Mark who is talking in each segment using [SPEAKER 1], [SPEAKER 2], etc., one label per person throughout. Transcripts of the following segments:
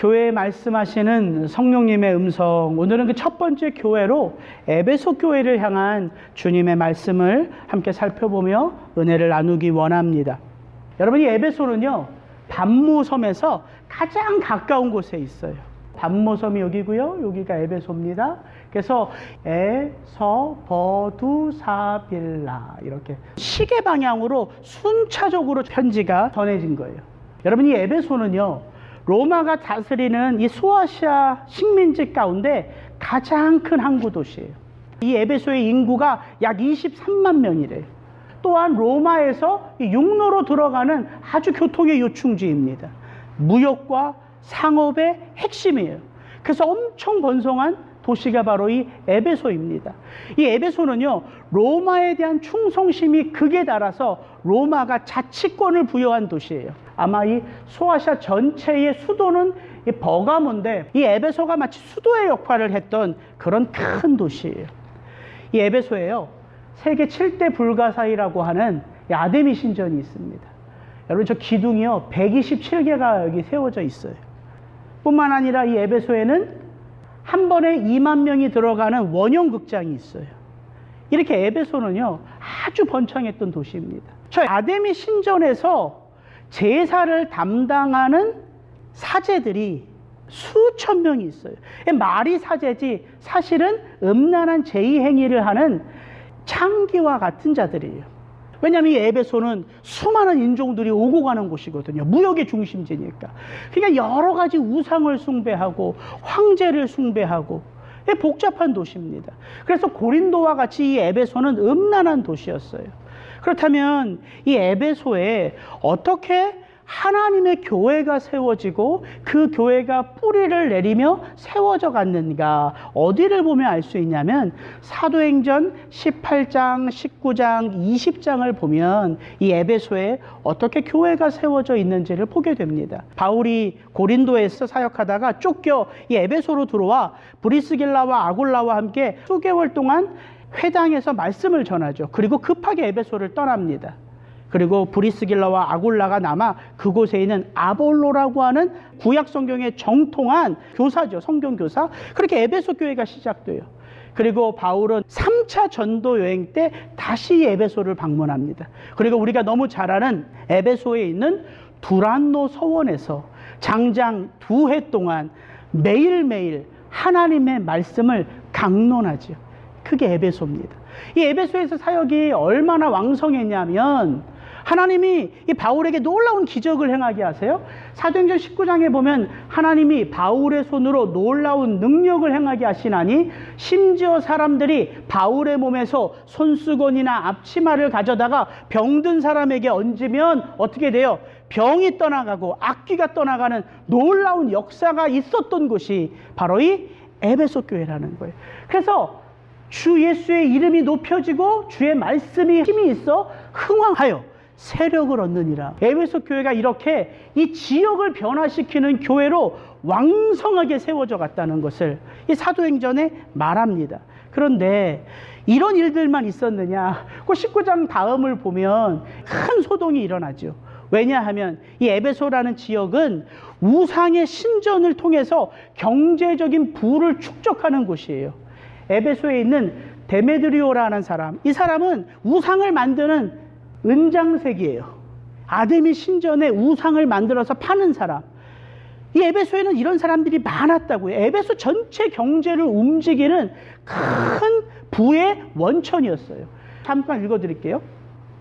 [SPEAKER 1] 교회에 말씀하시는 성령님의 음성, 오늘은 그 첫 번째 교회로 에베소 교회를 향한 주님의 말씀을 함께 살펴보며 은혜를 나누기 원합니다. 여러분, 이 에베소는요, 반모섬에서 가장 가까운 곳에 있어요. 반모섬이 여기고요, 여기가 에베소입니다. 그래서 에서버두사빌라, 이렇게 시계 방향으로 순차적으로 편지가 전해진 거예요. 여러분, 이 에베소는요, 로마가 다스리는 이 소아시아 식민지 가운데 가장 큰 항구 도시예요. 이 에베소의 인구가 약 23만 명이래요. 또한 로마에서 육로로 들어가는 아주 교통의 요충지입니다. 무역과 상업의 핵심이에요. 그래서 엄청 번성한 도시가 바로 이 에베소입니다. 이 에베소는요, 로마에 대한 충성심이 극에 달아서 로마가 자치권을 부여한 도시예요. 아마 이 소아시아 전체의 수도는 이 버가모인데, 이 에베소가 마치 수도의 역할을 했던 그런 큰 도시예요. 이 에베소에요, 세계 7대 불가사의라고 하는 아데미 신전이 있습니다. 여러분, 저 기둥이요, 127개가 여기 세워져 있어요. 뿐만 아니라 이 에베소에는 한 번에 2만 명이 들어가는 원형 극장이 있어요. 이렇게 에베소는요, 아주 번창했던 도시입니다. 저 아데미 신전에서 제사를 담당하는 사제들이 수천 명이 있어요. 말이 사제지 사실은 음란한 제의행위를 하는 창기와 같은 자들이에요. 왜냐하면 이 에베소는 수많은 인종들이 오고 가는 곳이거든요. 무역의 중심지니까. 그러니까 여러 가지 우상을 숭배하고 황제를 숭배하고 복잡한 도시입니다. 그래서 고린도와 같이 이 에베소는 음란한 도시였어요. 그렇다면 이 에베소에 어떻게 하나님의 교회가 세워지고 그 교회가 뿌리를 내리며 세워져 갔는가, 어디를 보면 알 수 있냐면 사도행전 18장, 19장, 20장을 보면 이 에베소에 어떻게 교회가 세워져 있는지를 보게 됩니다. 바울이 고린도에서 사역하다가 쫓겨 이 에베소로 들어와 브리스길라와 아굴라와 함께 수개월 동안 회당에서 말씀을 전하죠. 그리고 급하게 에베소를 떠납니다. 그리고 브리스길라와 아굴라가 남아 그곳에 있는 아볼로라고 하는 구약 성경의 정통한 교사죠. 성경 교사. 그렇게 에베소 교회가 시작돼요. 그리고 바울은 3차 전도 여행 때 다시 에베소를 방문합니다. 그리고 우리가 너무 잘 아는 에베소에 있는 두란노 서원에서 장장 2해 동안 매일매일 하나님의 말씀을 강론하죠. 그게 에베소입니다. 이 에베소에서 사역이 얼마나 왕성했냐면 하나님이 이 바울에게 놀라운 기적을 행하게 하세요. 사도행전 19장에 보면 하나님이 바울의 손으로 놀라운 능력을 행하게 하시나니 심지어 사람들이 바울의 몸에서 손수건이나 앞치마를 가져다가 병든 사람에게 얹으면 어떻게 돼요? 병이 떠나가고 악귀가 떠나가는 놀라운 역사가 있었던 곳이 바로 이 에베소 교회라는 거예요. 그래서 주 예수의 이름이 높여지고 주의 말씀이 힘이 있어 흥왕하여 세력을 얻느니라. 에베소 교회가 이렇게 이 지역을 변화시키는 교회로 왕성하게 세워져 갔다는 것을 이 사도행전에 말합니다. 그런데 이런 일들만 있었느냐? 그 19장 다음을 보면 큰 소동이 일어나죠. 왜냐하면 이 에베소라는 지역은 우상의 신전을 통해서 경제적인 부를 축적하는 곳이에요. 에베소에 있는 데메드리오라는 사람, 이 사람은 우상을 만드는 은장색이에요. 아데미 신전에 우상을 만들어서 파는 사람. 이 에베소에는 이런 사람들이 많았다고요. 에베소 전체 경제를 움직이는 큰 부의 원천이었어요. 잠깐 읽어드릴게요.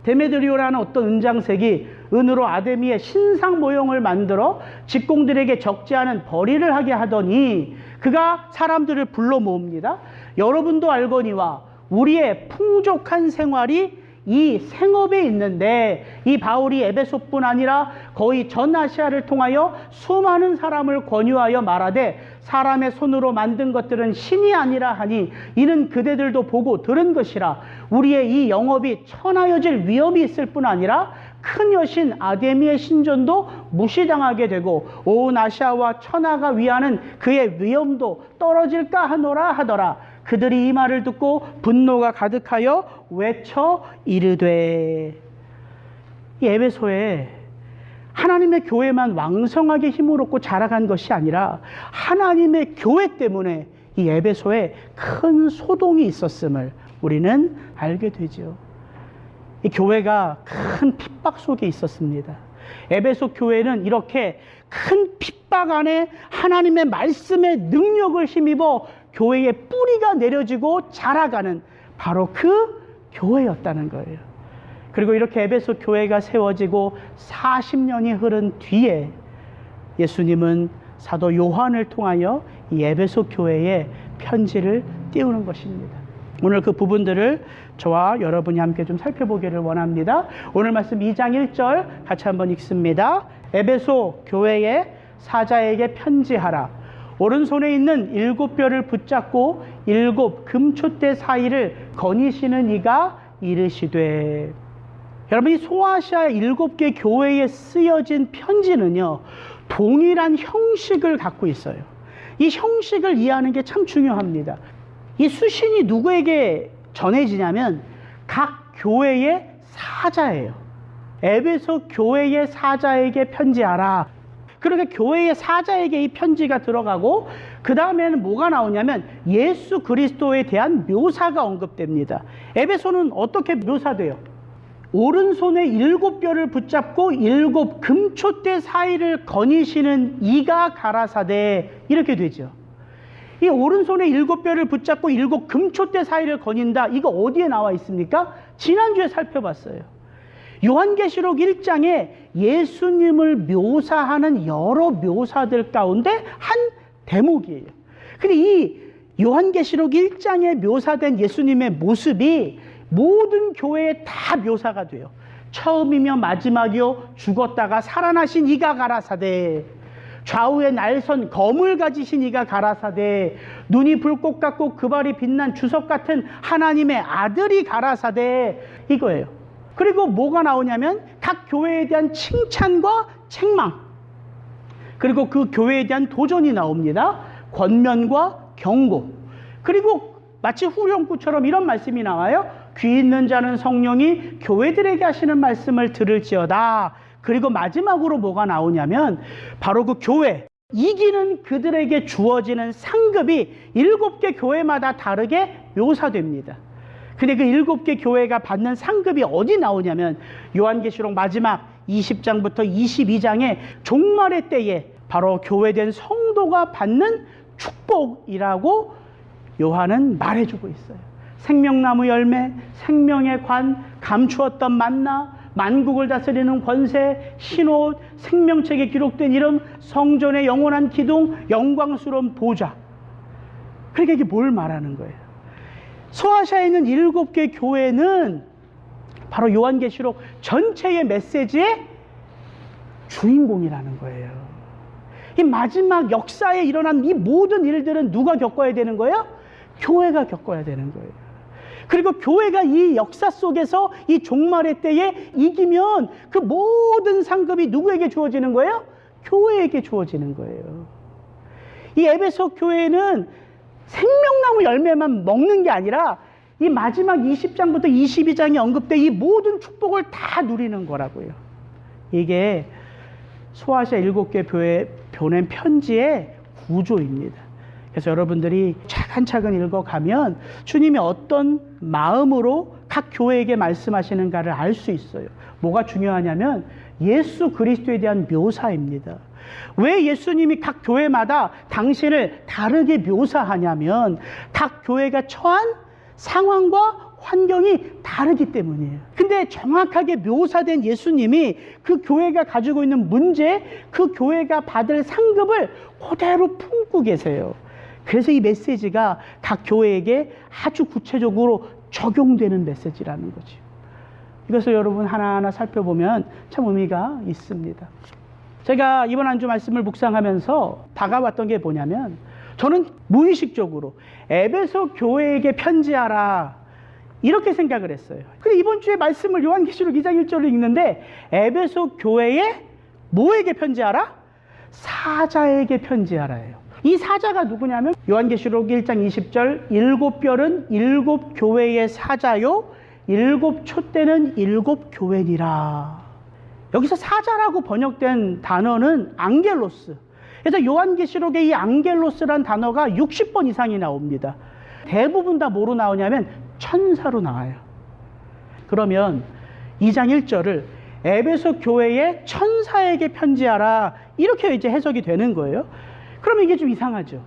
[SPEAKER 1] 데메드리오라는 어떤 은장색이 은으로 아데미의 신상 모형을 만들어 직공들에게 적지 않은 벌이를 하게 하더니 그가 사람들을 불러 모읍니다. 여러분도 알거니와 우리의 풍족한 생활이 이 생업에 있는데 이 바울이 에베소뿐 아니라 거의 전 아시아를 통하여 수많은 사람을 권유하여 말하되 사람의 손으로 만든 것들은 신이 아니라 하니 이는 그대들도 보고 들은 것이라. 우리의 이 영업이 천하여질 위험이 있을 뿐 아니라 큰 여신 아데미의 신전도 무시당하게 되고 온 아시아와 천하가 위하는 그의 위엄도 떨어질까 하노라 하더라. 그들이 이 말을 듣고 분노가 가득하여 외쳐 이르되. 이 에베소에 하나님의 교회만 왕성하게 힘을 얻고 자라간 것이 아니라 하나님의 교회 때문에 이 에베소에 큰 소동이 있었음을 우리는 알게 되죠. 이 교회가 큰 핍박 속에 있었습니다. 에베소 교회는 이렇게 큰 핍박 안에 하나님의 말씀의 능력을 힘입어 교회의 뿌리가 내려지고 자라가는 바로 그 교회였다는 거예요. 그리고 이렇게 에베소 교회가 세워지고 40년이 흐른 뒤에 예수님은 사도 요한을 통하여 이 에베소 교회에 편지를 띄우는 것입니다. 오늘 그 부분들을 저와 여러분이 함께 좀 살펴보기를 원합니다. 오늘 말씀 2장 1절 같이 한번 읽습니다. 에베소 교회의 사자에게 편지하라. 오른손에 있는 7뼈를 붙잡고 7 금촛대 사이를 거니시는 이가 이르시되. 여러분, 이 소아시아 7개 교회에 쓰여진 편지는요, 동일한 형식을 갖고 있어요. 이 형식을 이해하는 게 참 중요합니다. 이 수신이 누구에게 전해지냐면 각 교회의 사자예요. 에베소 교회의 사자에게 편지하라. 그러니까 교회의 사자에게 이 편지가 들어가고 그 다음에는 뭐가 나오냐면 예수 그리스도에 대한 묘사가 언급됩니다. 에베소는 어떻게 묘사돼요? 오른손에 7뼈를 붙잡고 7 금촛대 사이를 거니시는 이가 가라사대, 이렇게 되죠. 이 오른손에 7뼈를 붙잡고 7 금촛대 사이를 거닌다. 이거 어디에 나와 있습니까? 지난주에 살펴봤어요. 요한계시록 1장에 예수님을 묘사하는 여러 묘사들 가운데 한 대목이에요. 근데 이 요한계시록 1장에 묘사된 예수님의 모습이 모든 교회에 다 묘사가 돼요. 처음이며 마지막이요 죽었다가 살아나신 이가 가라사대, 좌우에 날선 검을 가지신 이가 가라사대, 눈이 불꽃 같고 그 발이 빛난 주석 같은 하나님의 아들이 가라사대, 이거예요. 그리고 뭐가 나오냐면 각 교회에 대한 칭찬과 책망, 그리고 그 교회에 대한 도전이 나옵니다. 권면과 경고, 그리고 마치 후렴구처럼 이런 말씀이 나와요. 귀 있는 자는 성령이 교회들에게 하시는 말씀을 들을지어다. 그리고 마지막으로 뭐가 나오냐면 바로 그 교회, 이기는 그들에게 주어지는 상급이 7개 교회마다 다르게 묘사됩니다. 근데 그 7개 교회가 받는 상급이 어디 나오냐면 요한계시록 마지막 20장부터 22장에 종말의 때에 바로 교회된 성도가 받는 축복이라고 요한은 말해주고 있어요. 생명나무 열매, 생명의 관, 감추었던 만나, 만국을 다스리는 권세, 흰옷, 생명책에 기록된 이름, 성전의 영원한 기둥, 영광스러운 보좌. 그러니까 이게 뭘 말하는 거예요? 소아시아에 있는 7개 교회는 바로 요한계시록 전체의 메시지의 주인공이라는 거예요. 이 마지막 역사에 일어난 이 모든 일들은 누가 겪어야 되는 거예요? 교회가 겪어야 되는 거예요. 그리고 교회가 이 역사 속에서 이 종말의 때에 이기면 그 모든 상급이 누구에게 주어지는 거예요? 교회에게 주어지는 거예요. 이 에베소 교회는 생명나무 열매만 먹는 게 아니라 이 마지막 20장부터 22장에 언급된 이 모든 축복을 다 누리는 거라고요. 이게 소아시아 7개 교회에 보낸 편지의 구조입니다. 그래서 여러분들이 차근차근 읽어가면 주님이 어떤 마음으로 각 교회에게 말씀하시는가를 알 수 있어요. 뭐가 중요하냐면 예수 그리스도에 대한 묘사입니다. 왜 예수님이 각 교회마다 당신을 다르게 묘사하냐면 각 교회가 처한 상황과 환경이 다르기 때문이에요. 근데 정확하게 묘사된 예수님이 그 교회가 가지고 있는 문제, 그 교회가 받을 상급을 그대로 품고 계세요. 그래서 이 메시지가 각 교회에게 아주 구체적으로 적용되는 메시지라는 거죠. 이것을 여러분 하나하나 살펴보면 참 의미가 있습니다. 제가 이번 한 주 말씀을 묵상하면서 다가왔던 게 뭐냐면 저는 무의식적으로 에베소 교회에게 편지하라 이렇게 생각을 했어요. 근데 이번 주에 말씀을 요한계시록 2장 1절을 읽는데 에베소 교회에 뭐에게 편지하라? 사자에게 편지하라예요. 이 사자가 누구냐면 요한계시록 1장 20절 7뼈는 7 교회의 사자요 7 촛대는 7 교회니라. 여기서 사자라고 번역된 단어는 앙겔로스. 그래서 요한계시록에 이 앙겔로스란 단어가 60번 이상이 나옵니다. 대부분 다 뭐로 나오냐면 천사로 나와요. 그러면 2장 1절을 에베소 교회의 천사에게 편지하라, 이렇게 이제 해석이 되는 거예요. 그러면 이게 좀 이상하죠.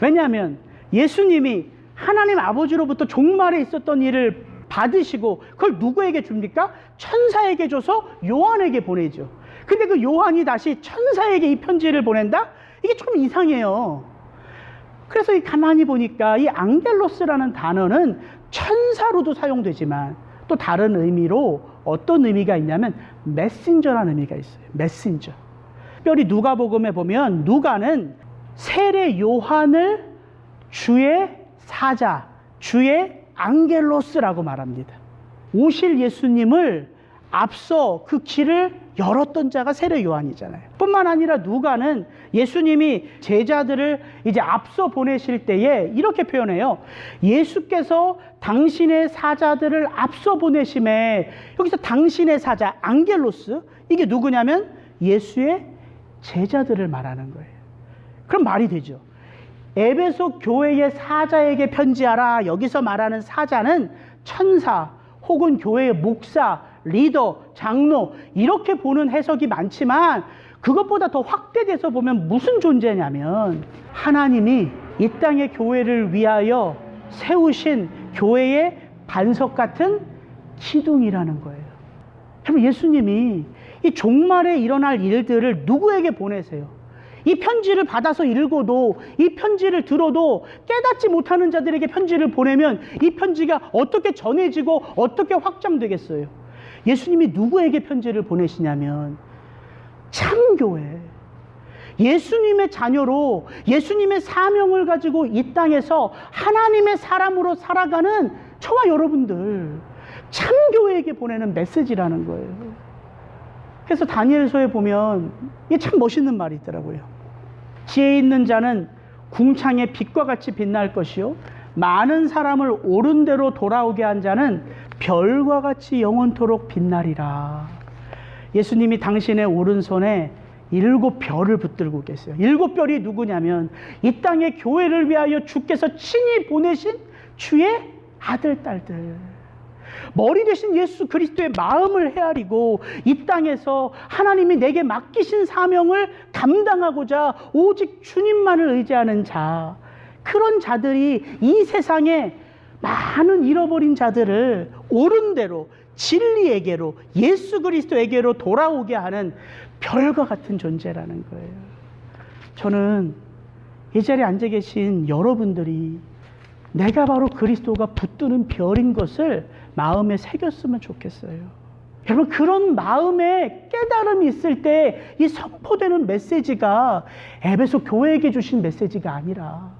[SPEAKER 1] 왜냐하면 예수님이 하나님 아버지로부터 종말에 있었던 일을 받으시고 그걸 누구에게 줍니까? 천사에게 줘서 요한에게 보내죠. 근데 그 요한이 다시 천사에게 이 편지를 보낸다? 이게 좀 이상해요. 그래서 가만히 보니까 이 앙겔로스라는 단어는 천사로도 사용되지만 또 다른 의미로 어떤 의미가 있냐면 메신저라는 의미가 있어요. 메신저. 특별히 누가복음에 보면 누가는 세례 요한을 주의 사자, 주의 앙겔로스라고 말합니다. 오실 예수님을 앞서 그 길을 열었던 자가 세례 요한이잖아요. 뿐만 아니라 누가는 예수님이 제자들을 이제 앞서 보내실 때에 이렇게 표현해요. 예수께서 당신의 사자들을 앞서 보내심에, 여기서 당신의 사자 앙겔로스, 이게 누구냐면 예수의 제자들을 말하는 거예요. 그럼 말이 되죠. 에베소 교회의 사자에게 편지하라. 여기서 말하는 사자는 천사 혹은 교회의 목사, 리더, 장로, 이렇게 보는 해석이 많지만 그것보다 더 확대돼서 보면 무슨 존재냐면 하나님이 이 땅의 교회를 위하여 세우신 교회의 반석 같은 기둥이라는 거예요. 그럼 예수님이 이 종말에 일어날 일들을 누구에게 보내세요? 이 편지를 받아서 읽어도, 이 편지를 들어도 깨닫지 못하는 자들에게 편지를 보내면 이 편지가 어떻게 전해지고 어떻게 확장되겠어요? 예수님이 누구에게 편지를 보내시냐면 참교회, 예수님의 자녀로 예수님의 사명을 가지고 이 땅에서 하나님의 사람으로 살아가는 저와 여러분들, 참교회에게 보내는 메시지라는 거예요. 그래서 다니엘서에 보면 이게 참 멋있는 말이 있더라고요. 지혜 있는 자는 궁창의 빛과 같이 빛날 것이요, 많은 사람을 옳은 대로 돌아오게 한 자는 별과 같이 영원토록 빛나리라. 예수님이 당신의 오른손에 7별을 붙들고 계세요. 7별이 누구냐면 이 땅의 교회를 위하여 주께서 친히 보내신 주의 아들, 딸들. 머리 대신 예수 그리스도의 마음을 헤아리고 이 땅에서 하나님이 내게 맡기신 사명을 감당하고자 오직 주님만을 의지하는 자, 그런 자들이 이 세상에 많은 잃어버린 자들을 옳은 대로 진리에게로, 예수 그리스도에게로 돌아오게 하는 별과 같은 존재라는 거예요. 저는 이 자리에 앉아 계신 여러분들이 내가 바로 그리스도가 붙드는 별인 것을 마음에 새겼으면 좋겠어요. 여러분, 그런 마음에 깨달음이 있을 때 이 선포되는 메시지가 에베소 교회에게 주신 메시지가 아니라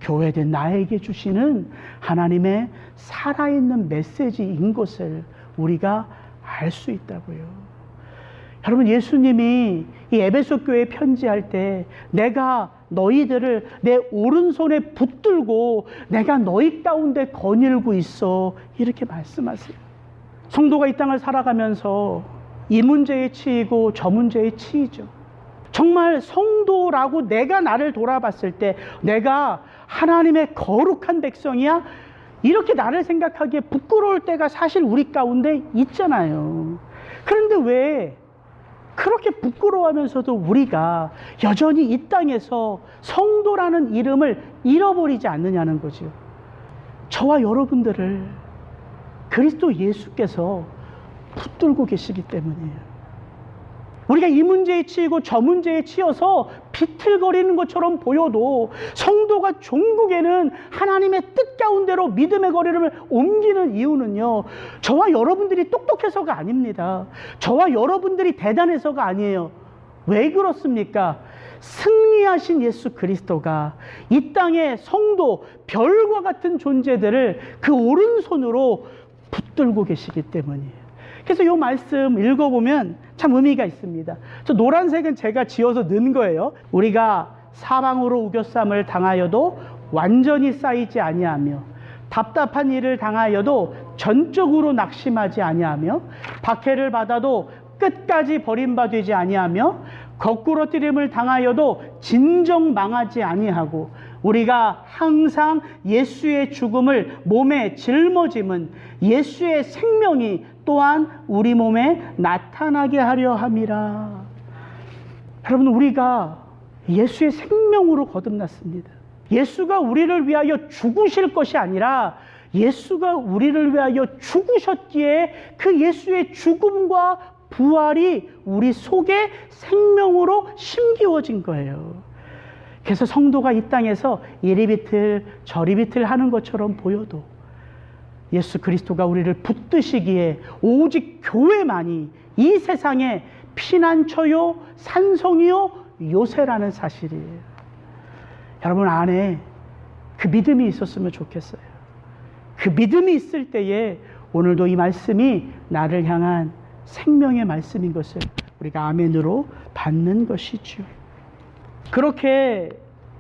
[SPEAKER 1] 교회된 나에게 주시는 하나님의 살아있는 메시지인 것을 우리가 알 수 있다고요. 여러분, 예수님이 이 에베소 교회에 편지할 때 내가 너희들을 내 오른손에 붙들고 내가 너희 가운데 거닐고 있어, 이렇게 말씀하세요. 성도가 이 땅을 살아가면서 이 문제에 치이고 저 문제에 치이죠. 정말 성도라고 내가 나를 돌아봤을 때 내가 하나님의 거룩한 백성이야? 이렇게 나를 생각하기에 부끄러울 때가 사실 우리 가운데 있잖아요. 그런데 왜 그렇게 부끄러워하면서도 우리가 여전히 이 땅에서 성도라는 이름을 잃어버리지 않느냐는 거죠. 저와 여러분들을 그리스도 예수께서 붙들고 계시기 때문이에요. 우리가 이 문제에 치이고 저 문제에 치여서 비틀거리는 것처럼 보여도 성도가 종국에는 하나님의 뜻 가운데로 믿음의 거리를 옮기는 이유는요, 저와 여러분들이 똑똑해서가 아닙니다. 저와 여러분들이 대단해서가 아니에요. 왜 그렇습니까? 승리하신 예수 그리스도가 이 땅의 성도, 별과 같은 존재들을 그 오른손으로 붙들고 계시기 때문이에요. 그래서 이 말씀 읽어보면 참 의미가 있습니다. 저 노란색은 제가 지어서 넣은 거예요. 우리가 사방으로 우겨쌈을 당하여도 완전히 쌓이지 아니하며, 답답한 일을 당하여도 전적으로 낙심하지 아니하며, 박해를 받아도 끝까지 버림받지 아니하며 거꾸로 뜨림을 당하여도 진정 망하지 아니하고 우리가 항상 예수의 죽음을 몸에 짊어짐은 예수의 생명이 또한 우리 몸에 나타나게 하려 함이라. 여러분, 우리가 예수의 생명으로 거듭났습니다. 예수가 우리를 위하여 죽으실 것이 아니라 예수가 우리를 위하여 죽으셨기에 그 예수의 죽음과 부활이 우리 속에 생명으로 심기워진 거예요. 그래서 성도가 이 땅에서 이리 비틀 저리 비틀 하는 것처럼 보여도 예수 그리스도가 우리를 붙드시기에 오직 교회만이 이 세상에 피난처요 산성이요 요새라는 사실이에요. 여러분 안에 그 믿음이 있었으면 좋겠어요. 그 믿음이 있을 때에 오늘도 이 말씀이 나를 향한 생명의 말씀인 것을 우리가 아멘으로 받는 것이죠. 그렇게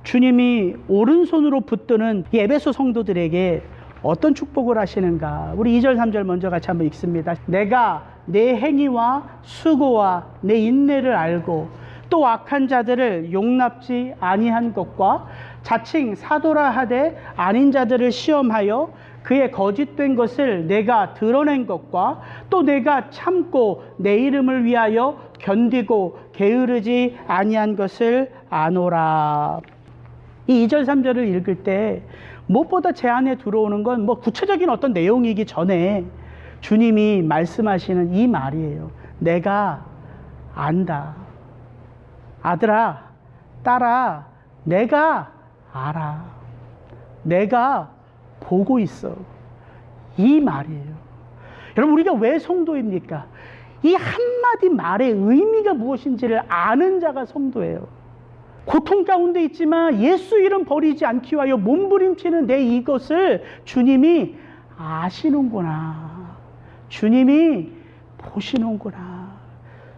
[SPEAKER 1] 주님이 오른손으로 붙드는 이 에베소 성도들에게 어떤 축복을 하시는가? 우리 2절 3절 먼저 같이 한번 읽습니다. 내가 내 행위와 수고와 내 인내를 알고 또 악한 자들을 용납지 아니한 것과 자칭 사도라 하되 아닌 자들을 시험하여 그의 거짓된 것을 내가 드러낸 것과 또 내가 참고 내 이름을 위하여 견디고 게으르지 아니한 것을 아노라. 이 2절 3절을 읽을 때 무엇보다 제 안에 들어오는 건 뭐 구체적인 어떤 내용이기 전에 주님이 말씀하시는 이 말이에요. 내가 안다. 아들아, 딸아, 내가 알아. 내가 보고 있어. 이 말이에요. 여러분, 우리가 왜 성도입니까? 이 한마디 말의 의미가 무엇인지를 아는 자가 성도예요. 고통 가운데 있지만 예수 이름 버리지 않기 위하여 몸부림치는 내 이것을 주님이 아시는구나. 주님이 보시는구나.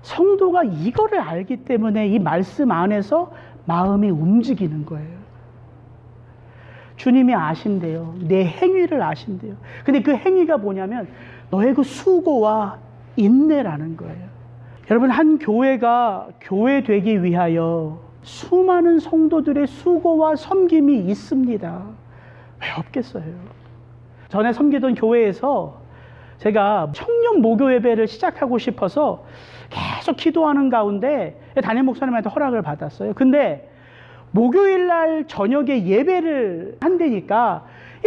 [SPEAKER 1] 성도가 이거를 알기 때문에 이 말씀 안에서 마음이 움직이는 거예요. 주님이 아신대요. 내 행위를 아신대요. 근데 그 행위가 뭐냐면 너의 그 수고와 인내라는 거예요. 여러분, 한 교회가 교회 되기 위하여 수많은 성도들의 수고와 섬김이 있습니다. 왜 없겠어요? 전에 섬기던 교회에서 제가 청년 모교 예배를 시작하고 싶어서 계속 기도하는 가운데 담임 목사님한테 허락을 받았어요. 근데 목요일 날 저녁에 예배를 한다니까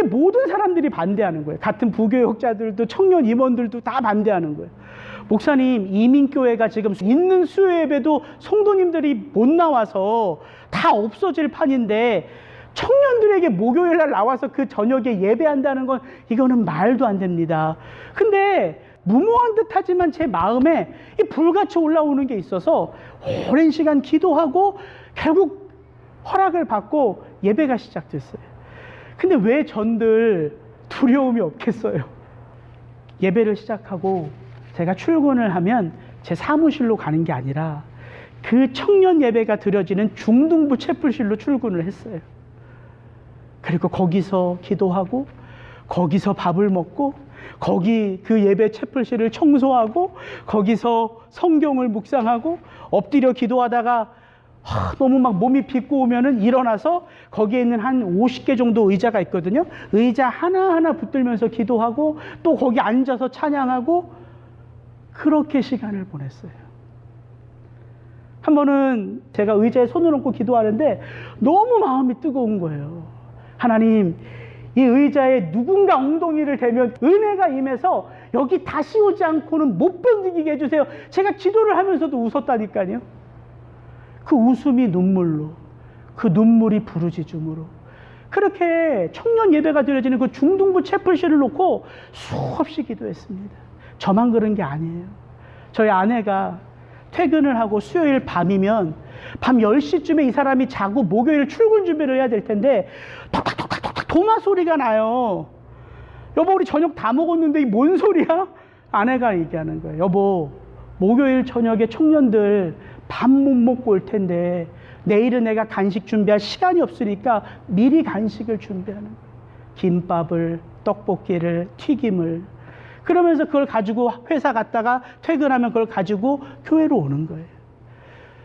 [SPEAKER 1] 모든 사람들이 반대하는 거예요. 같은 부교육자들도 청년 임원들도 다 반대하는 거예요. 목사님, 이민교회가 지금 있는 수요 예배도 성도님들이 못 나와서 다 없어질 판인데 청년들에게 목요일 날 나와서 그 저녁에 예배한다는 건 이거는 말도 안 됩니다. 근데 무모한 듯 하지만 제 마음에 이 불같이 올라오는 게 있어서 오랜 시간 기도하고 결국 허락을 받고 예배가 시작됐어요. 근데 왜 전들 두려움이 없겠어요? 예배를 시작하고 제가 출근을 하면 제 사무실로 가는 게 아니라 그 청년 예배가 드려지는 중등부 채플실로 출근을 했어요. 그리고 거기서 기도하고 거기서 밥을 먹고 거기 그 예배 채플실을 청소하고 거기서 성경을 묵상하고 엎드려 기도하다가 너무 막 몸이 빚고 오면은 일어나서 거기에 있는 한 50개 정도 의자가 있거든요. 의자 하나하나 붙들면서 기도하고 또 거기 앉아서 찬양하고 그렇게 시간을 보냈어요. 한 번은 제가 의자에 손을 얹고 기도하는데 너무 마음이 뜨거운 거예요. 하나님, 이 의자에 누군가 엉덩이를 대면 은혜가 임해서 여기 다시 오지 않고는 못 견디게 해주세요. 제가 기도를 하면서도 웃었다니까요. 그 웃음이 눈물로, 그 눈물이 부르짖음으로 그렇게 청년 예배가 드려지는 그 중등부 채플실을 놓고 수없이 기도했습니다. 저만 그런 게 아니에요. 저희 아내가 퇴근을 하고 수요일 밤이면 밤 10시쯤에 이 사람이 자고 목요일 출근 준비를 해야 될 텐데 톡톡톡톡 도마 소리가 나요. 여보, 우리 저녁 다 먹었는데 이 뭔 소리야? 아내가 얘기하는 거예요. 여보, 목요일 저녁에 청년들 밥 못 먹고 올 텐데 내일은 내가 간식 준비할 시간이 없으니까 미리 간식을 준비하는 거예요. 김밥을, 떡볶이를, 튀김을. 그러면서 그걸 가지고 회사 갔다가 퇴근하면 그걸 가지고 교회로 오는 거예요.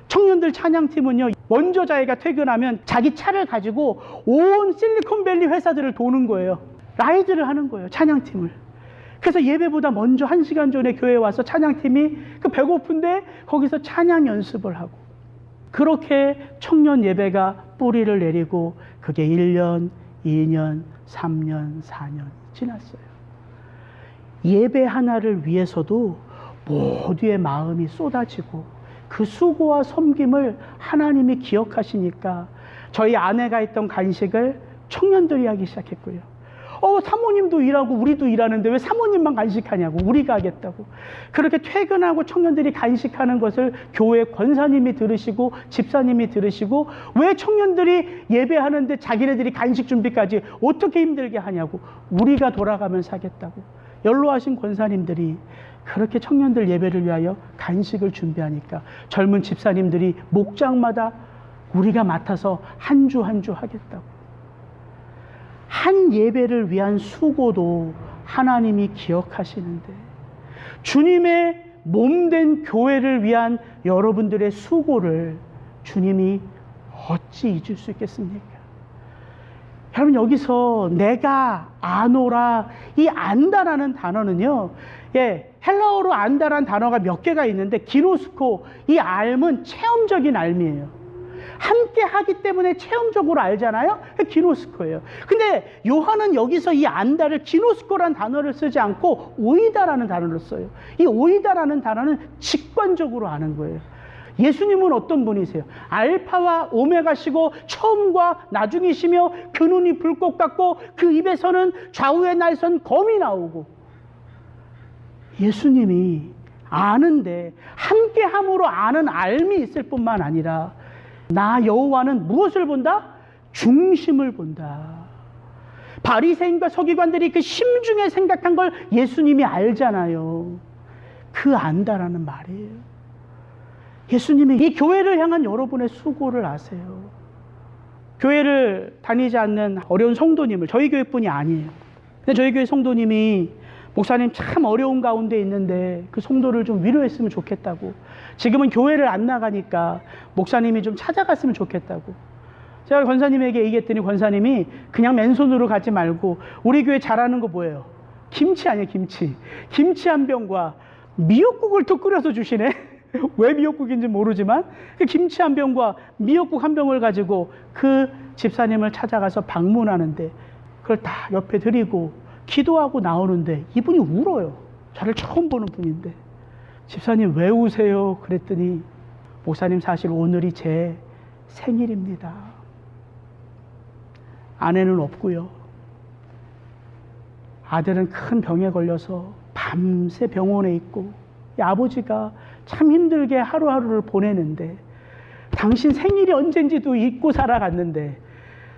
[SPEAKER 1] 청년들 찬양팀은요, 먼저 자기가 퇴근하면 자기 차를 가지고 온 실리콘밸리 회사들을 도는 거예요. 라이드를 하는 거예요, 찬양팀을. 그래서 예배보다 먼저 1시간 전에 교회에 와서 찬양팀이 배고픈데 거기서 찬양 연습을 하고, 그렇게 청년 예배가 뿌리를 내리고 그게 1년, 2년, 3년, 4년 지났어요. 예배 하나를 위해서도 모두의 마음이 쏟아지고 그 수고와 섬김을 하나님이 기억하시니까 저희 아내가 했던 간식을 청년들이 하기 시작했고요. 사모님도 일하고 우리도 일하는데 왜 사모님만 간식하냐고, 우리가 하겠다고. 그렇게 퇴근하고 청년들이 간식하는 것을 교회 권사님이 들으시고 집사님이 들으시고, 왜 청년들이 예배하는데 자기네들이 간식 준비까지 어떻게 힘들게 하냐고, 우리가 돌아가면서 하겠다고. 연로하신 권사님들이 그렇게 청년들 예배를 위하여 간식을 준비하니까 젊은 집사님들이 목장마다 우리가 맡아서 한 주 한 주 하겠다고. 한 예배를 위한 수고도 하나님이 기억하시는데, 주님의 몸된 교회를 위한 여러분들의 수고를 주님이 어찌 잊을 수 있겠습니까? 여러분, 여기서 내가 아노라, 이 안다라는 단어는요, 헬라어로 안다라는 단어가 몇 개가 있는데, 기노스코, 이 알은 체험적인 알미예요. 함께 하기 때문에 체험적으로 알잖아요. 기노스코예요. 근데 요한은 여기서 이 안다를 기노스코라는 단어를 쓰지 않고 오이다라는 단어를 써요. 이 오이다라는 단어는 직관적으로 아는 거예요. 예수님은 어떤 분이세요? 알파와 오메가시고 처음과 나중이시며 그 눈이 불꽃 같고 그 입에서는 좌우의 날선 검이 나오고, 예수님이 아는데 함께함으로 아는 알미 있을 뿐만 아니라 나 여호와는 무엇을 본다? 중심을 본다. 바리새인과 서기관들이 그 심중에 생각한 걸 예수님이 알잖아요. 그 안다라는 말이에요. 예수님이 이 교회를 향한 여러분의 수고를 아세요. 교회를 다니지 않는 어려운 성도님을, 저희 교회뿐이 아니에요. 근데 저희 교회 성도님이 목사님 참 어려운 가운데 있는데 그 성도를 좀 위로했으면 좋겠다고, 지금은 교회를 안 나가니까 목사님이 좀 찾아갔으면 좋겠다고. 제가 권사님에게 얘기했더니 권사님이 그냥 맨손으로 가지 말고 우리 교회 잘하는 거 뭐예요? 김치 아니에요, 김치. 김치 한 병과 미역국을 또 끓여서 주시네. 왜 미역국인지 모르지만 그 김치 한 병과 미역국 한 병을 가지고 그 집사님을 찾아가서 방문하는데 그걸 다 옆에 드리고 기도하고 나오는데 이분이 울어요. 저를 처음 보는 분인데, 집사님 왜 우세요? 그랬더니 목사님 사실 오늘이 제 생일입니다. 아내는 없고요. 아들은 큰 병에 걸려서 밤새 병원에 있고, 아버지가 참 힘들게 하루하루를 보내는데 당신 생일이 언젠지도 잊고 살아갔는데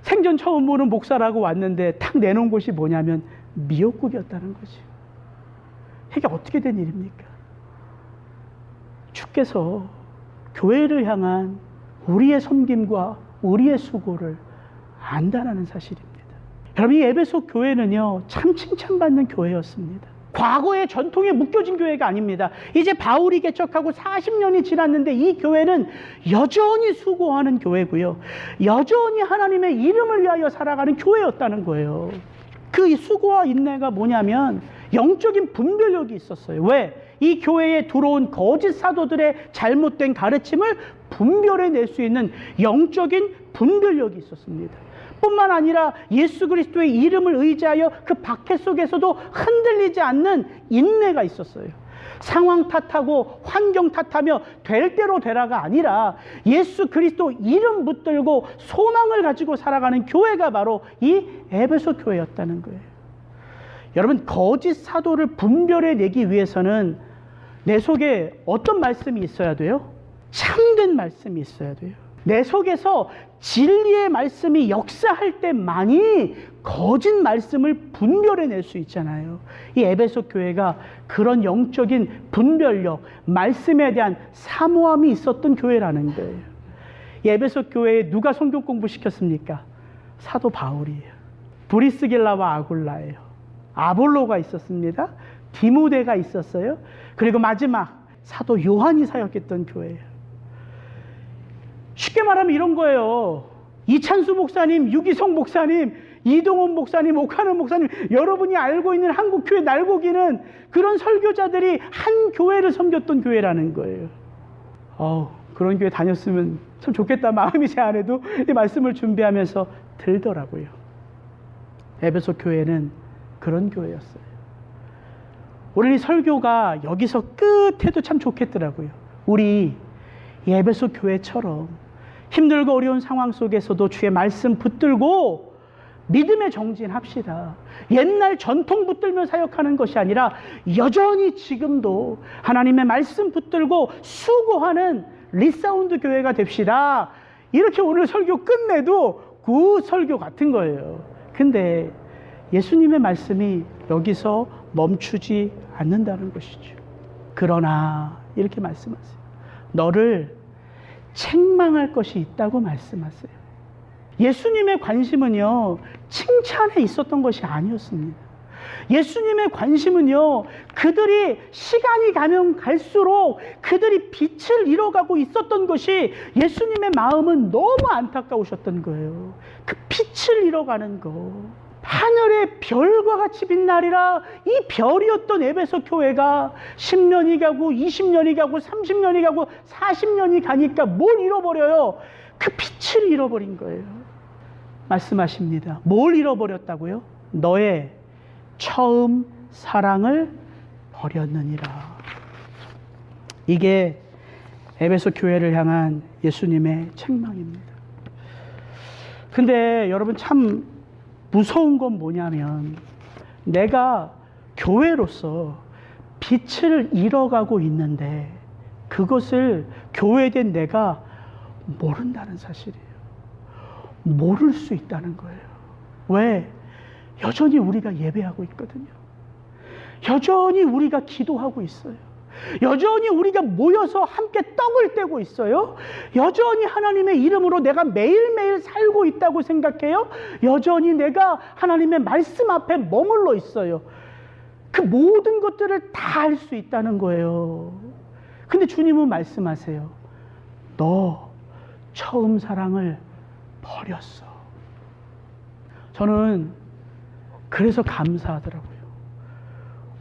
[SPEAKER 1] 생전 처음 보는 목사라고 왔는데 탁 내놓은 곳이 뭐냐면 미역국이었다는 거죠. 이게 어떻게 된 일입니까? 주께서 교회를 향한 우리의 섬김과 우리의 수고를 안다라는 사실입니다. 여러분, 이 에베소 교회는요, 참 칭찬받는 교회였습니다. 과거의 전통에 묶여진 교회가 아닙니다. 이제 바울이 개척하고 40년이 지났는데 이 교회는 여전히 수고하는 교회고요, 여전히 하나님의 이름을 위하여 살아가는 교회였다는 거예요. 그 수고와 인내가 뭐냐면 영적인 분별력이 있었어요. 왜? 이 교회에 들어온 거짓 사도들의 잘못된 가르침을 분별해낼 수 있는 영적인 분별력이 있었습니다. 뿐만 아니라 예수 그리스도의 이름을 의지하여 그 박해 속에서도 흔들리지 않는 인내가 있었어요. 상황 탓하고 환경 탓하며 될 대로 되라가 아니라 예수 그리스도 이름 붙들고 소망을 가지고 살아가는 교회가 바로 이 에베소 교회였다는 거예요. 여러분, 거짓 사도를 분별해내기 위해서는 내 속에 어떤 말씀이 있어야 돼요? 참된 말씀이 있어야 돼요. 내 속에서 진리의 말씀이 역사할 때만이 거짓 말씀을 분별해낼 수 있잖아요. 이 에베소 교회가 그런 영적인 분별력, 말씀에 대한 사모함이 있었던 교회라는 거예요. 이 에베소 교회에 누가 성경 공부시켰습니까? 사도 바울이에요. 브리스길라와 아굴라예요. 아볼로가 있었습니다. 디모데가 있었어요. 그리고 마지막 사도 요한이 사역했던 교회예요. 쉽게 말하면 이런 거예요. 이찬수 목사님, 유기성 목사님, 이동원 목사님, 오카노 목사님, 여러분이 알고 있는 한국교회 날고기는 그런 설교자들이 한 교회를 섬겼던 교회라는 거예요. 그런 교회 다녔으면 참 좋겠다 마음이 제 안에도 이 말씀을 준비하면서 들더라고요. 에베소 교회는 그런 교회였어요. 오늘 이 설교가 여기서 끝해도 참 좋겠더라고요. 우리 이 에베소 교회처럼 힘들고 어려운 상황 속에서도 주의 말씀 붙들고 믿음의 정진합시다. 옛날 전통 붙들며 사역하는 것이 아니라 여전히 지금도 하나님의 말씀 붙들고 수고하는 리사운드 교회가 됩시다. 이렇게 오늘 설교 끝내도 그 설교 같은 거예요. 근데 예수님의 말씀이 여기서 멈추지 않는다는 것이죠. 그러나 이렇게 말씀하세요. 너를 책망할 것이 있다고 말씀하세요. 예수님의 관심은요, 칭찬에 있었던 것이 아니었습니다. 예수님의 관심은요, 그들이 시간이 가면 갈수록 그들이 빛을 잃어가고 있었던 것이 예수님의 마음은 너무 안타까우셨던 거예요. 그 빛을 잃어가는 거. 하늘의 별과 같이 빛나리라. 이 별이었던 에베소 교회가 10년이 가고 20년이 가고 30년이 가고 40년이 가니까 뭘 잃어버려요? 그 빛을 잃어버린 거예요. 말씀하십니다. 뭘 잃어버렸다고요? 너의 처음 사랑을 버렸느니라. 이게 에베소 교회를 향한 예수님의 책망입니다. 근데 여러분 참 무서운 건 뭐냐면 내가 교회로서 빛을 잃어가고 있는데 그것을 교회된 내가 모른다는 사실이에요. 모를 수 있다는 거예요. 왜? 여전히 우리가 예배하고 있거든요. 여전히 우리가 기도하고 있어요. 여전히 우리가 모여서 함께 떡을 떼고 있어요. 여전히 하나님의 이름으로 내가 매일매일 살고 있다고 생각해요. 여전히 내가 하나님의 말씀 앞에 머물러 있어요. 그 모든 것들을 다 할 수 있다는 거예요. 근데 주님은 말씀하세요. 너 처음 사랑을 버렸어. 저는 그래서 감사하더라고요.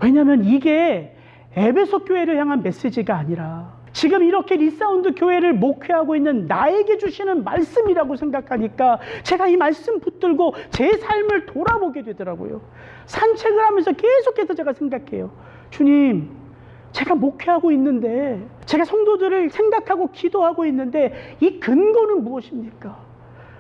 [SPEAKER 1] 왜냐하면 이게 에베소 교회를 향한 메시지가 아니라 지금 이렇게 리사운드 교회를 목회하고 있는 나에게 주시는 말씀이라고 생각하니까 제가 이 말씀 붙들고 제 삶을 돌아보게 되더라고요. 산책을 하면서 계속해서 제가 생각해요. 주님, 제가 목회하고 있는데, 제가 성도들을 생각하고 기도하고 있는데 이 근거는 무엇입니까?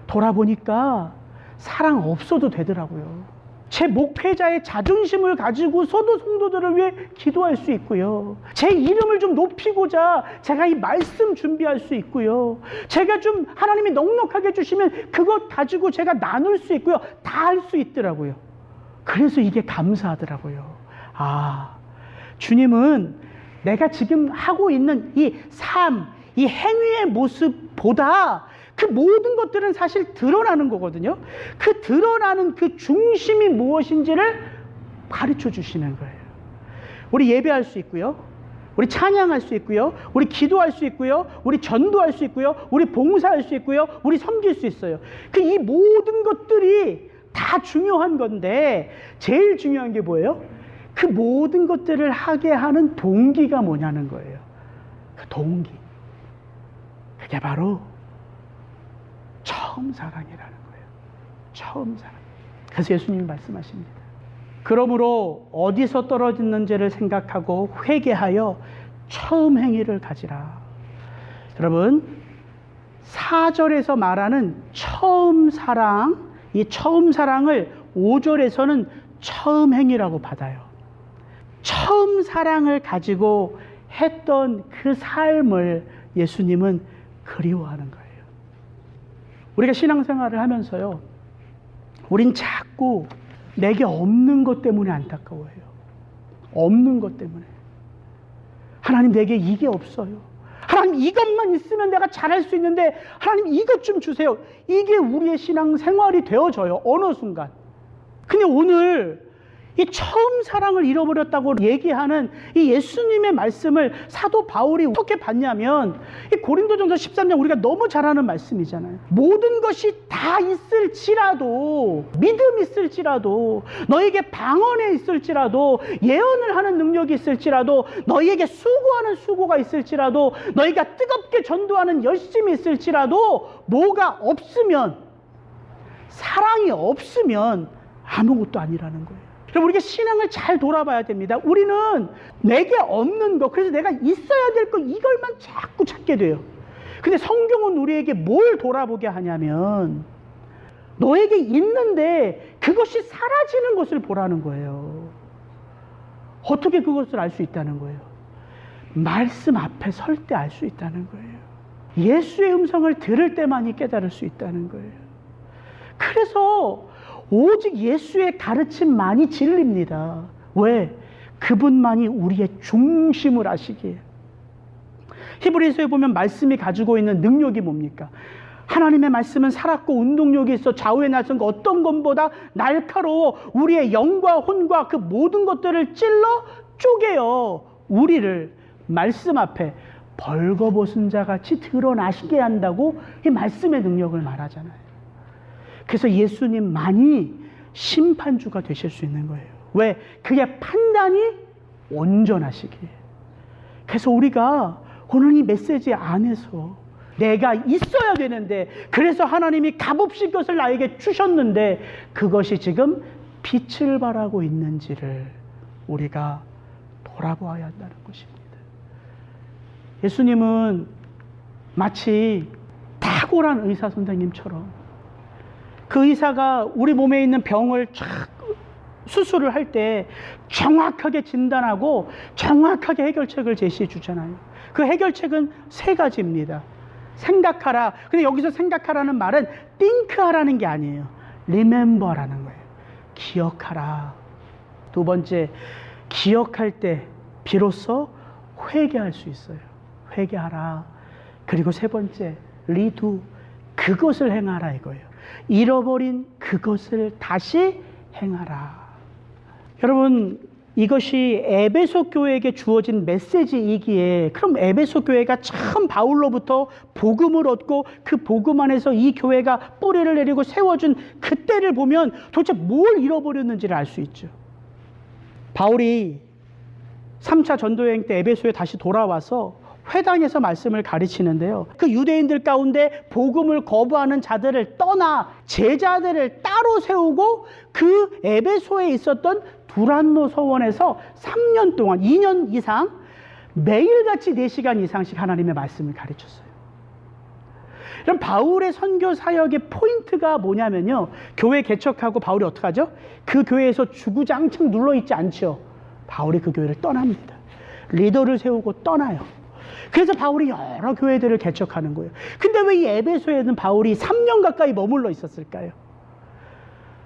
[SPEAKER 1] 돌아보니까 사랑 없어도 되더라고요. 제 목회자의 자존심을 가지고서도 성도들을 위해 기도할 수 있고요. 제 이름을 좀 높이고자 제가 이 말씀 준비할 수 있고요. 제가 좀 하나님이 넉넉하게 주시면 그것 가지고 제가 나눌 수 있고요. 다 할 수 있더라고요. 그래서 이게 감사하더라고요. 주님은 내가 지금 하고 있는 이 삶, 이 행위의 모습보다 그 모든 것들은 사실 드러나는 거거든요. 그 드러나는 그 중심이 무엇인지를 가르쳐 주시는 거예요. 우리 예배할 수 있고요. 우리 찬양할 수 있고요. 우리 기도할 수 있고요. 우리 전도할 수 있고요. 우리 봉사할 수 있고요. 우리 섬길 수 있어요. 이 모든 것들이 다 중요한 건데 제일 중요한 게 뭐예요? 그 모든 것들을 하게 하는 동기가 뭐냐는 거예요. 그 동기. 그게 바로 처음 사랑이라는 거예요. 처음 사랑. 그래서 예수님이 말씀하십니다. 그러므로 어디서 떨어졌는지를 생각하고 회개하여 처음 행위를 가지라. 여러분, 4절에서 말하는 처음 사랑, 이 처음 사랑을 5절에서는 처음 행위라고 받아요. 처음 사랑을 가지고 했던 그 삶을 예수님은 그리워하는 거예요. 우리가 신앙생활을 하면서요, 우린 자꾸 내게 없는 것 때문에 안타까워해요. 없는 것 때문에. 하나님, 내게 이게 없어요. 하나님, 이것만 있으면 내가 잘할 수 있는데 하나님 이것 좀 주세요. 이게 우리의 신앙생활이 되어져요. 어느 순간. 근데 오늘 이 처음 사랑을 잃어버렸다고 얘기하는 이 예수님의 말씀을 사도 바울이 어떻게 봤냐면, 이 고린도전서 13장 우리가 너무 잘 아는 말씀이잖아요. 모든 것이 다 있을지라도, 믿음이 있을지라도, 너에게 방언에 있을지라도, 예언을 하는 능력이 있을지라도, 너희에게 수고하는 수고가 있을지라도, 너희가 뜨겁게 전도하는 열심이 있을지라도, 뭐가 없으면, 사랑이 없으면 아무것도 아니라는 거예요. 그럼 우리가 신앙을 잘 돌아봐야 됩니다. 우리는 내게 없는 거, 그래서 내가 있어야 될 거, 이걸만 자꾸 찾게 돼요. 근데 성경은 우리에게 뭘 돌아보게 하냐면, 너에게 있는데 그것이 사라지는 것을 보라는 거예요. 어떻게 그것을 알 수 있다는 거예요? 말씀 앞에 설 때 알 수 있다는 거예요. 예수의 음성을 들을 때만이 깨달을 수 있다는 거예요. 그래서 오직 예수의 가르침만이 진리입니다. 왜? 그분만이 우리의 중심을 아시기에. 히브리서에 보면 말씀이 가지고 있는 능력이 뭡니까? 하나님의 말씀은 살았고 운동력이 있어 좌우에 나선 어떤 것보다 날카로워 우리의 영과 혼과 그 모든 것들을 찔러 쪼개어 우리를 말씀 앞에 벌거벗은 자같이 드러나시게 한다고 이 말씀의 능력을 말하잖아요. 그래서 예수님만이 심판주가 되실 수 있는 거예요. 왜? 그의 판단이 온전하시기에. 그래서 우리가 오늘 이 메시지 안에서 내가 있어야 되는데, 그래서 하나님이 값없이 것을 나에게 주셨는데 그것이 지금 빛을 발하고 있는지를 우리가 돌아보아야 한다는 것입니다. 예수님은 마치 탁월한 의사 선생님처럼 그 의사가 우리 몸에 있는 병을 쫙 수술을 할 때 정확하게 진단하고 정확하게 해결책을 제시해 주잖아요. 그 해결책은 세 가지입니다. 생각하라. 근데 여기서 생각하라는 말은 think하라는 게 아니에요. remember라는 거예요. 기억하라. 두 번째, 기억할 때 비로소 회개할 수 있어요. 회개하라. 그리고 세 번째, redo. 그것을 행하라 이거예요. 잃어버린 그것을 다시 행하라. 여러분, 이것이 에베소 교회에게 주어진 메시지이기에, 그럼 에베소 교회가 참 바울로부터 복음을 얻고 그 복음 안에서 이 교회가 뿌리를 내리고 세워준 그때를 보면 도대체 뭘 잃어버렸는지를 알 수 있죠. 바울이 3차 전도여행 때 에베소에 다시 돌아와서 회당에서 말씀을 가르치는데요. 그 유대인들 가운데 복음을 거부하는 자들을 떠나 제자들을 따로 세우고 그 에베소에 있었던 두란노 서원에서 3년 동안 2년 이상 매일같이 4시간 이상씩 하나님의 말씀을 가르쳤어요. 그럼 바울의 선교 사역의 포인트가 뭐냐면요. 교회 개척하고 바울이 어떻게 하죠? 그 교회에서 주구장창 눌러있지 않죠. 바울이 그 교회를 떠납니다. 리더를 세우고 떠나요. 그래서 바울이 여러 교회들을 개척하는 거예요. 근데 왜 이 에베소에는 바울이 3년 가까이 머물러 있었을까요?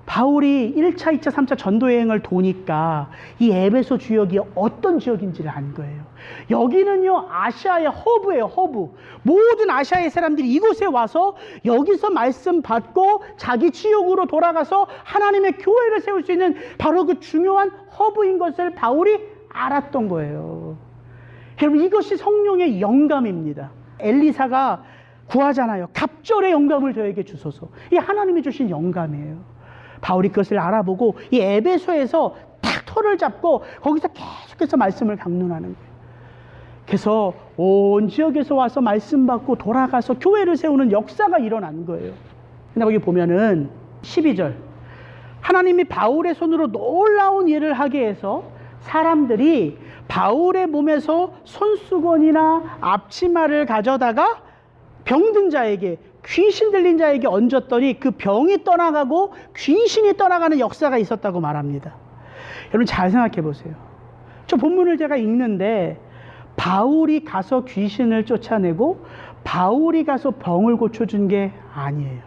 [SPEAKER 1] 바울이 1차, 2차, 3차 전도여행을 도니까 이 에베소 지역이 어떤 지역인지를 안 거예요. 여기는요, 아시아의 허브예요, 허브. 모든 아시아의 사람들이 이곳에 와서 여기서 말씀 받고 자기 지역으로 돌아가서 하나님의 교회를 세울 수 있는 바로 그 중요한 허브인 것을 바울이 알았던 거예요. 여러분, 이것이 성령의 영감입니다. 엘리사가 구하잖아요. 갑절의 영감을 저에게 주소서. 이 하나님이 주신 영감이에요. 바울이 그것을 알아보고 이 에베소에서 딱 터를 잡고 거기서 계속해서 말씀을 강론하는 거예요. 그래서 온 지역에서 와서 말씀 받고 돌아가서 교회를 세우는 역사가 일어난 거예요. 근데 거기 보면은 12절, 하나님이 바울의 손으로 놀라운 일을 하게 해서 사람들이 바울의 몸에서 손수건이나 앞치마를 가져다가 병든 자에게, 귀신 들린 자에게 얹었더니 그 병이 떠나가고 귀신이 떠나가는 역사가 있었다고 말합니다. 여러분, 잘 생각해 보세요. 저 본문을 제가 읽는데 바울이 가서 귀신을 쫓아내고 바울이 가서 병을 고쳐준 게 아니에요.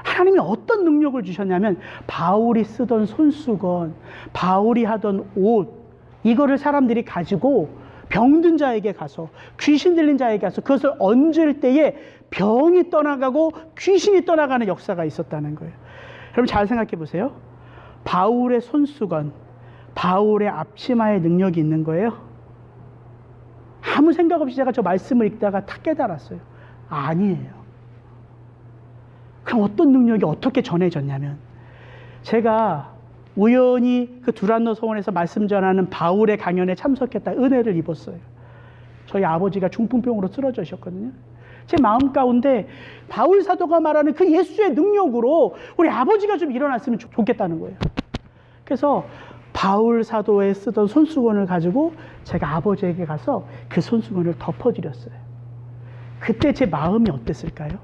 [SPEAKER 1] 하나님이 어떤 능력을 주셨냐면 바울이 쓰던 손수건, 바울이 하던 옷, 이거를 사람들이 가지고 병든 자에게 가서, 귀신 들린 자에게 가서 그것을 얹을 때에 병이 떠나가고 귀신이 떠나가는 역사가 있었다는 거예요. 여러분, 잘 생각해 보세요. 바울의 손수건, 바울의 앞치마의 능력이 있는 거예요? 아무 생각 없이 제가 저 말씀을 읽다가 탁 깨달았어요. 아니에요. 그럼 어떤 능력이 어떻게 전해졌냐면, 제가 우연히 그 두란노 서원에서 말씀 전하는 바울의 강연에 참석했다 은혜를 입었어요. 저희 아버지가 중풍병으로 쓰러지셨거든요. 제 마음 가운데 바울 사도가 말하는 그 예수의 능력으로 우리 아버지가 좀 일어났으면 좋겠다는 거예요. 그래서 바울 사도에 쓰던 손수건을 가지고 제가 아버지에게 가서 그 손수건을 덮어드렸어요. 그때 제 마음이 어땠을까요?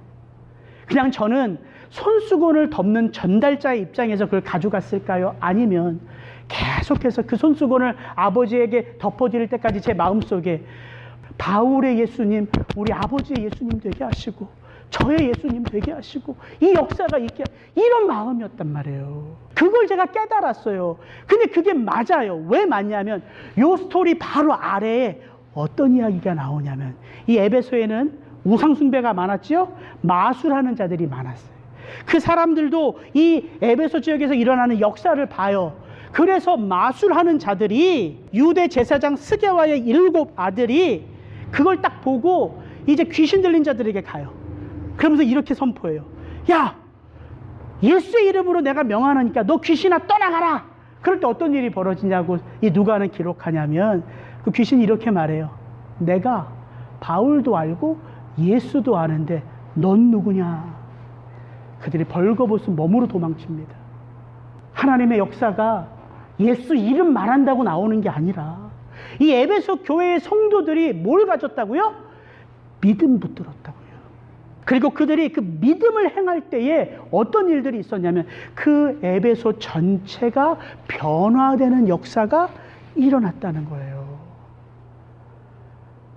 [SPEAKER 1] 그냥 저는 손수건을 덮는 전달자의 입장에서 그걸 가져갔을까요? 아니면 계속해서 그 손수건을 아버지에게 덮어드릴 때까지 제 마음속에 바울의 예수님, 우리 아버지의 예수님 되게 하시고 저의 예수님 되게 하시고 이 역사가 있게, 이런 마음이었단 말이에요. 그걸 제가 깨달았어요. 근데 그게 맞아요. 왜 맞냐면 이 스토리 바로 아래에 어떤 이야기가 나오냐면, 이 에베소에는 우상숭배가 많았죠. 마술하는 자들이 많았어요. 그 사람들도 이 에베소 지역에서 일어나는 역사를 봐요. 그래서 마술하는 자들이 유대 제사장 스게와의 7 아들이 그걸 딱 보고 이제 귀신 들린 자들에게 가요. 그러면서 이렇게 선포해요. 야, 예수의 이름으로 내가 명하니까 너 귀신아 떠나가라. 그럴 때 어떤 일이 벌어지냐고 이 누가는 기록하냐면, 그 귀신이 이렇게 말해요. 내가 바울도 알고 예수도 아는데 넌 누구냐. 그들이 벌거벗은 몸으로 도망칩니다. 하나님의 역사가 예수 이름 말한다고 나오는 게 아니라 이 에베소 교회의 성도들이 뭘 가졌다고요? 믿음 붙들었다고요. 그리고 그들이 그 믿음을 행할 때에 어떤 일들이 있었냐면 그 에베소 전체가 변화되는 역사가 일어났다는 거예요.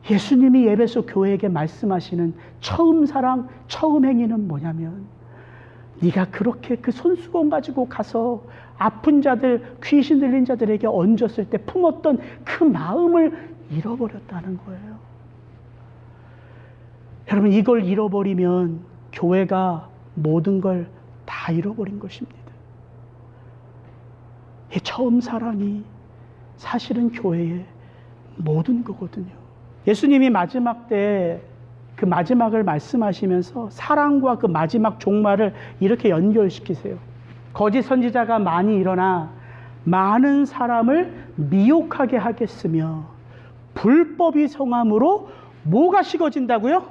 [SPEAKER 1] 예수님이 에베소 교회에게 말씀하시는 처음 사랑, 처음 행위는 뭐냐면, 네가 그렇게 그 손수건 가지고 가서 아픈 자들, 귀신 들린 자들에게 얹었을 때 품었던 그 마음을 잃어버렸다는 거예요. 여러분, 이걸 잃어버리면 교회가 모든 걸 다 잃어버린 것입니다. 이 처음 사랑이 사실은 교회의 모든 거거든요. 예수님이 마지막 때 그 마지막을 말씀하시면서 사랑과 그 마지막 종말을 이렇게 연결시키세요. 거짓 선지자가 많이 일어나 많은 사람을 미혹하게 하겠으며 불법이 성함으로 뭐가 식어진다고요?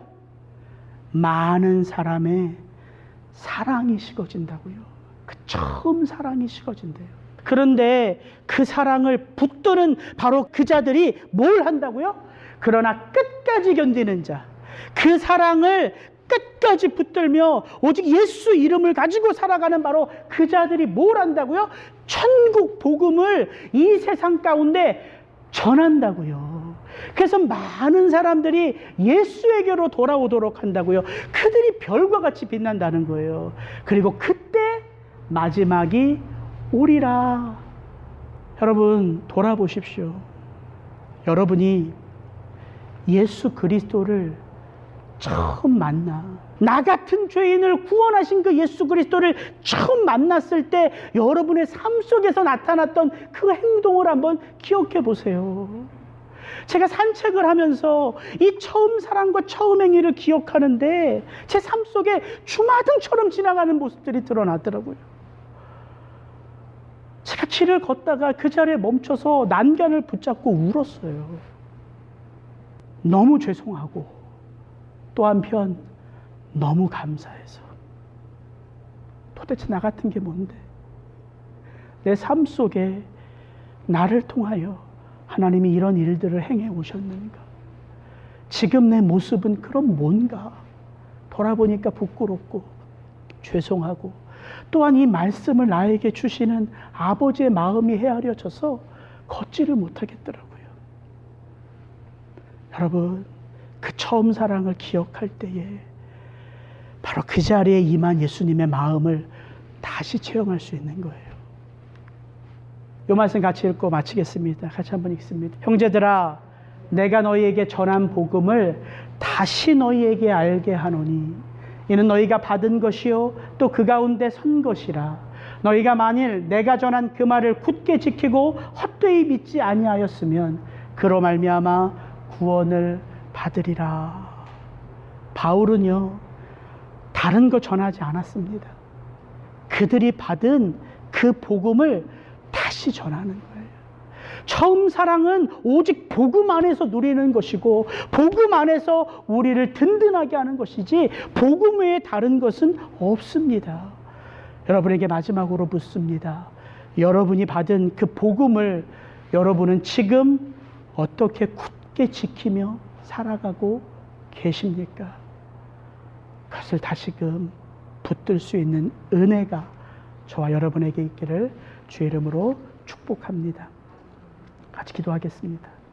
[SPEAKER 1] 많은 사람의 사랑이 식어진다고요. 그 처음 사랑이 식어진대요. 그런데 그 사랑을 붙드는 바로 그 자들이 뭘 한다고요? 그러나 끝까지 견디는 자, 그 사랑을 끝까지 붙들며 오직 예수 이름을 가지고 살아가는 바로 그 자들이 뭘 한다고요? 천국 복음을 이 세상 가운데 전한다고요. 그래서 많은 사람들이 예수에게로 돌아오도록 한다고요. 그들이 별과 같이 빛난다는 거예요. 그리고 그때 마지막이 오리라. 여러분, 돌아보십시오. 여러분이 예수 그리스도를 처음 나 같은 죄인을 구원하신 그 예수 그리스도를 처음 만났을 때 여러분의 삶 속에서 나타났던 그 행동을 한번 기억해 보세요. 제가 산책을 하면서 이 처음 사랑과 처음 행위를 기억하는데 제 삶 속에 주마등처럼 지나가는 모습들이 드러나더라고요. 제가 길을 걷다가 그 자리에 멈춰서 난간을 붙잡고 울었어요. 너무 죄송하고 또 한편 너무 감사해서, 도대체 나 같은 게 뭔데? 내 삶 속에 나를 통하여 하나님이 이런 일들을 행해 오셨는가? 지금 내 모습은 그럼 뭔가? 돌아보니까 부끄럽고 죄송하고, 또한 이 말씀을 나에게 주시는 아버지의 마음이 헤아려져서 걷지를 못하겠더라고요. 여러분, 그 처음 사랑을 기억할 때에 바로 그 자리에 임한 예수님의 마음을 다시 체험할 수 있는 거예요. 이 말씀 같이 읽고 마치겠습니다. 같이 한번 읽습니다. 형제들아, 내가 너희에게 전한 복음을 다시 너희에게 알게 하노니 이는 너희가 받은 것이요 또 그 가운데 선 것이라. 너희가 만일 내가 전한 그 말을 굳게 지키고 헛되이 믿지 아니하였으면 그로 말미암아 구원을 받으리라. 바울은요, 다른 거 전하지 않았습니다. 그들이 받은 그 복음을 다시 전하는 거예요. 처음 사랑은 오직 복음 안에서 누리는 것이고 복음 안에서 우리를 든든하게 하는 것이지 복음 외에 다른 것은 없습니다. 여러분에게 마지막으로 묻습니다. 여러분이 받은 그 복음을 여러분은 지금 어떻게 굳게 지키며 살아가고 계십니까? 그것을 다시금 붙들 수 있는 은혜가 저와 여러분에게 있기를 주의 이름으로 축복합니다. 같이 기도하겠습니다.